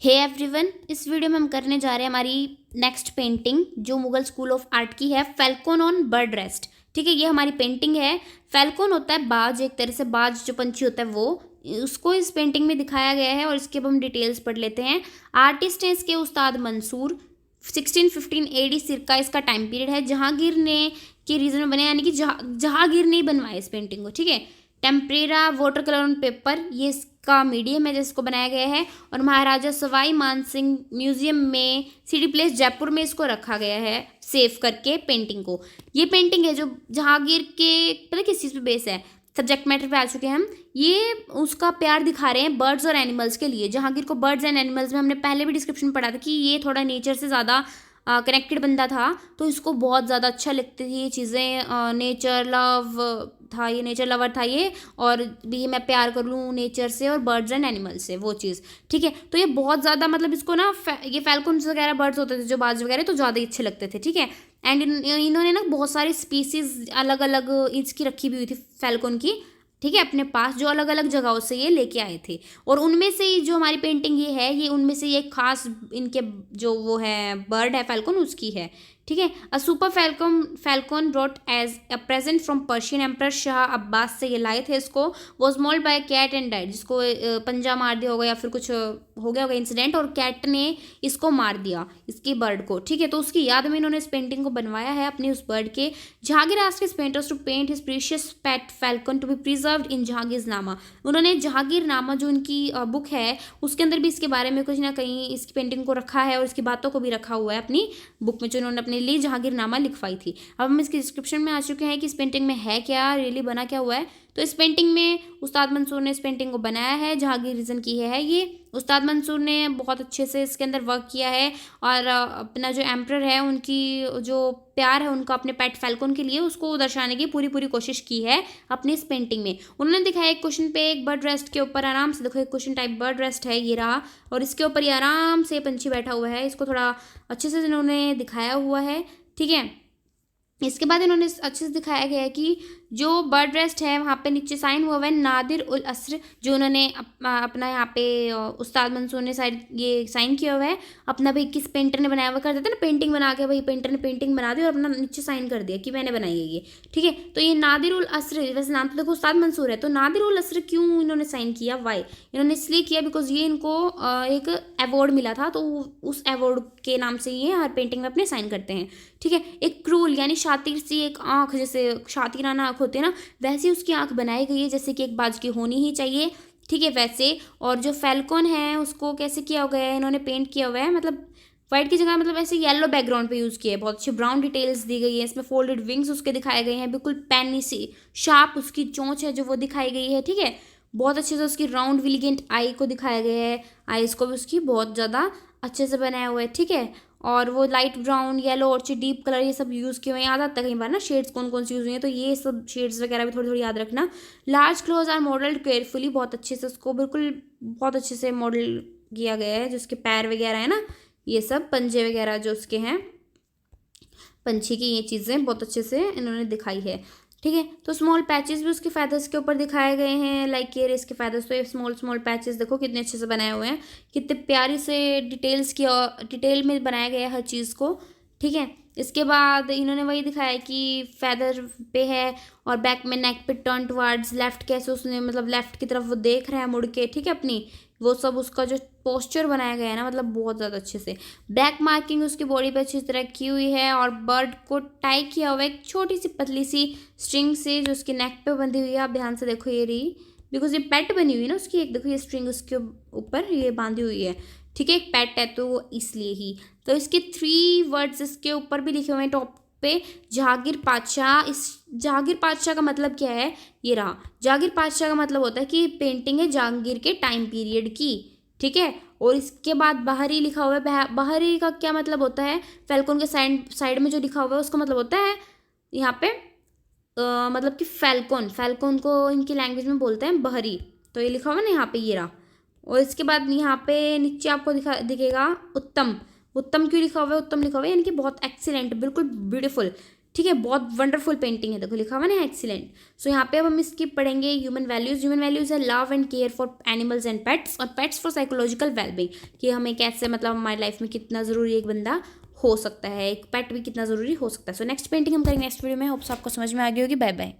Hey everyone, इस video में हम करने जा रहे हैं हमारी नेक्स्ट पेंटिंग जो मुगल स्कूल ऑफ आर्ट की है, फैल्कन ऑन बर्ड रेस्ट। ठीक है, ये हमारी पेंटिंग है। फैल्कन होता है बाज, एक तरह से बाज जो पंछी होता है वो, उसको इस पेंटिंग में दिखाया गया है। और इसके अब हम डिटेल्स पढ़ लेते हैं। आर्टिस्ट हैं इसके उस्ताद मंसूर। 1615 AD सिरका इसका टाइम पीरियड है। जहांगीर ने के रीजन में बने, यानी कि जहांगीर ने ही बनवाया इस पेंटिंग को। ठीक है, टेम्परेरा वाटर कलर ऑन पेपर ये इसका मीडियम है जिसको बनाया गया है। और महाराजा सवाई मानसिंह म्यूजियम में सिटी प्लेस जयपुर में इसको रखा गया है सेव करके पेंटिंग को। ये पेंटिंग है जो जहांगीर के, पता किस चीज़ पे बेस है, सब्जेक्ट मैटर पे आ चुके हैं हम। ये उसका प्यार दिखा रहे हैं बर्ड्स और एनिमल्स के लिए। जहांगीर को बर्ड्स एंड एनिमल्स में हमने पहले भी डिस्क्रिप्शन पढ़ा था कि ये थोड़ा नेचर से ज़्यादा कनेक्टेड बंदा था, तो इसको बहुत ज़्यादा अच्छा लगती थी ये चीज़ें। नेचर लव था ये, नेचर लवर था ये। और भी मैं प्यार कर लूँ नेचर से और बर्ड्स एंड एनिमल्स से, वो चीज़। ठीक है, तो ये बहुत ज़्यादा मतलब इसको ना ये फैल्कन्स वगैरह बर्ड्स होते थे जो बाज वगैरह, तो ज़्यादा ही अच्छे लगते थे। ठीक है, एंड इन्होंने ना बहुत सारी स्पीसीज अलग अलग इसकी रखी भी हुई थी फैल्कन की। ठीक है, अपने पास जो अलग अलग जगहों से ये लेके आए थे। और उनमें से ही जो हमारी पेंटिंग ये है, ये उनमें से एक खास इनके जो वो है बर्ड है फैल्कन, उसकी है। ठीक है, a super falcon brought as a present from Persian emperor Shah Abbas से ये लाए थे इसको। Was mauled by cat and died, जिसको पंजा मार दिया होगा या फिर कुछ हो गया होगा इंसिडेंट, और कैट ने इसको मार दिया, इसकी बर्ड को। ठीक है, तो उसकी याद में इन्होंने इस पेंटिंग को बनवाया है अपने उस बर्ड के। Jahangir asked his painters to paint his precious pet falcon to be preserved in Jahangirnama. उन्होंने जहांगीरनामा जो उनकी बुक है उसके अंदर भी इसके बारे में कुछ ना कहीं इसकी पेंटिंग को रखा है और इसकी बातों को भी रखा हुआ है अपनी बुक में, जो उन्होंने अपने लिए जहांगीरनामा लिखवाई थी। अब हम इसकी डिस्क्रिप्शन में आ चुके हैं कि इस पेंटिंग में है क्या, रियली बना क्या हुआ है। तो इस पेंटिंग में उस्ताद मंसूर ने इस पेंटिंग को बनाया है, जहांगीर रीजन की है ये। उस्ताद मंसूर ने बहुत अच्छे से इसके अंदर वर्क किया है। और अपना जो एम्प्रर है उनकी जो प्यार है उनका अपने पेट फैल्कन के लिए, उसको दर्शाने की पूरी पूरी कोशिश की है अपनी इस पेंटिंग में। उन्होंने दिखाया एक क्वेश्चन पे एक बर्ड रेस्ट के ऊपर आराम से, देखो एक क्वेश्चन टाइप बर्ड रेस्ट है ये रहा, और इसके ऊपर ये आराम से पंछी बैठा हुआ है। इसको थोड़ा अच्छे से इन्होंने दिखाया हुआ है। ठीक है, इसके बाद इन्होंने अच्छे से दिखाया गया है कि जो बर्ड रेस्ट है वहाँ पे नीचे साइन हुआ हुआ है नादिर उल अस्र, जो उन्होंने अपना यहाँ पे उस्ताद मंसूर ने साइड ये साइन किया हुआ है अपना। भाई किस पेंटर ने बनाया हुआ, कर देते ना पेंटिंग बना के, भाई पेंटर ने पेंटिंग बना दी और अपना नीचे साइन कर दिया कि मैंने बनाई है ये। ठीक है, तो ये नादिर उल अस्र, वैसे नाम तो देखो उस्ताद मंसूर है, तो नादिर उल अस्र क्यों इन्होंने साइन किया, वाई इन्होंने इसलिए किया बिकॉज ये इनको एक अवार्ड मिला था, तो उस अवार्ड के नाम से ये हर पेंटिंग में अपने साइन करते हैं। ठीक है, एक क्रूल यानी शातिर सी एक आंख, जैसे शातिराना आंख होती है ना, वैसी उसकी आंख बनाई गई है जैसे कि एक बाज की होनी ही चाहिए। ठीक है, वैसे। और जो फैल्कन है उसको कैसे किया गया है, इन्होंने पेंट किया हुआ है, मतलब व्हाइट की जगह मतलब ऐसे येलो बैकग्राउंड पे यूज़ किया है। बहुत अच्छी ब्राउन डिटेल्स दी गई है इसमें, फोल्डेड विंग्स उसके दिखाए गए हैं, बिल्कुल पैनी सी शार्प उसकी चोंच है जो वो दिखाई गई है। ठीक है, बहुत अच्छे से उसकी राउंड विलिगेंट आई को दिखाया गया है, आईज को भी उसकी बहुत ज़्यादा अच्छे से बनाया हुआ है। ठीक है, और वो लाइट ब्राउन, येलो और डीप कलर ये सब यूज़ किए हुए हैं। याद आता है कई बार ना शेड्स कौन कौन सी यूज़ हुई हैं, तो ये सब शेड्स वगैरह भी थोड़ी थोड़ी याद रखना। Large claws are modelled carefully, बहुत अच्छे से उसको बिल्कुल बहुत अच्छे से मॉडल किया गया है। जो उसके पैर वगैरह है ना, ये सब पंजे वगैरह जो उसके हैं पंछी की, ये चीज़ें बहुत अच्छे से इन्होंने दिखाई है। ठीक है, तो स्मॉल पैचेस भी उसके फैदर्स के ऊपर दिखाए गए हैं, लाइक ये इसके फैदर्स, तो ये स्मॉल स्मॉल पैचेस देखो कितने अच्छे से बनाए हुए हैं, कितने प्यारी से डिटेल में बनाया गया है हर चीज़ को। ठीक है, इसके बाद इन्होंने वही दिखाया है कि फैदर पे है और बैक में नेक पे टर्न टुवर्ड्स लेफ्ट, कैसे उसने मतलब लेफ्ट की तरफ वो देख रहा है मुड़ के। ठीक है, अपनी वो सब उसका जो पोस्चर बनाया गया है ना, मतलब बहुत ज़्यादा अच्छे से। बैक मार्किंग उसकी बॉडी पे अच्छी तरह की हुई है और बर्ड को टाई किया हुआ है एक छोटी सी पतली सी स्ट्रिंग से जो उसकी नेक पे बंधी हुई है। आप ध्यान से देखो ये रही, बिकॉज ये पेट बनी हुई है ना उसकी, एक देखो ये स्ट्रिंग उसके ऊपर ये बांधी हुई है। ठीक है, एक पेट है तो इसलिए ही। तो इसके 3 वर्ड्स इसके ऊपर भी लिखे हुए हैं टॉप पे, जहांगीर पातशाह। इस जहांगीर पातशाह का मतलब क्या है, ये रहा। जहांगीर पातशाह का मतलब होता है कि पेंटिंग है जहांगीर के टाइम पीरियड की। ठीक है, और इसके बाद बाहरी लिखा हुआ है, बाहरी का क्या मतलब होता है, फैल्कन के साइड में जो लिखा हुआ है उसका मतलब होता है यहाँ पे मतलब कि फैल्कन को इनकी लैंग्वेज में बोलते हैं बहरी। तो ये लिखा हुआ है ना यहाँ पे, ये रहा। और इसके बाद यहाँ पे नीचे आपको दिखेगा उत्तम। उत्तम क्यों लिखा हुआ है, उत्तम लिखा हुआ है यानी कि बहुत एक्सीलेंट, बिल्कुल ब्यूटीफुल। ठीक है, बहुत वंडरफुल पेंटिंग है, देखो लिखा हुआ ना एक्सीलेंट। सो यहाँ पे अब हम इसकी पढ़ेंगे ह्यूमन वैल्यूज। ह्यूमन वैल्यूज है love and care for animals and pets, और पेट्स फॉर साइकोलॉजिकल वेलबींग, कि हमें कैसे मतलब हमारी लाइफ में कितना ज़रूरी एक बंदा हो सकता है, एक पेट भी कितना ज़रूरी हो सकता है। सो नेक्स्ट पेंटिंग हम करेंगे नेक्स्ट वीडियो में। होप्स आपको समझ में आ गई होगी। Bye bye.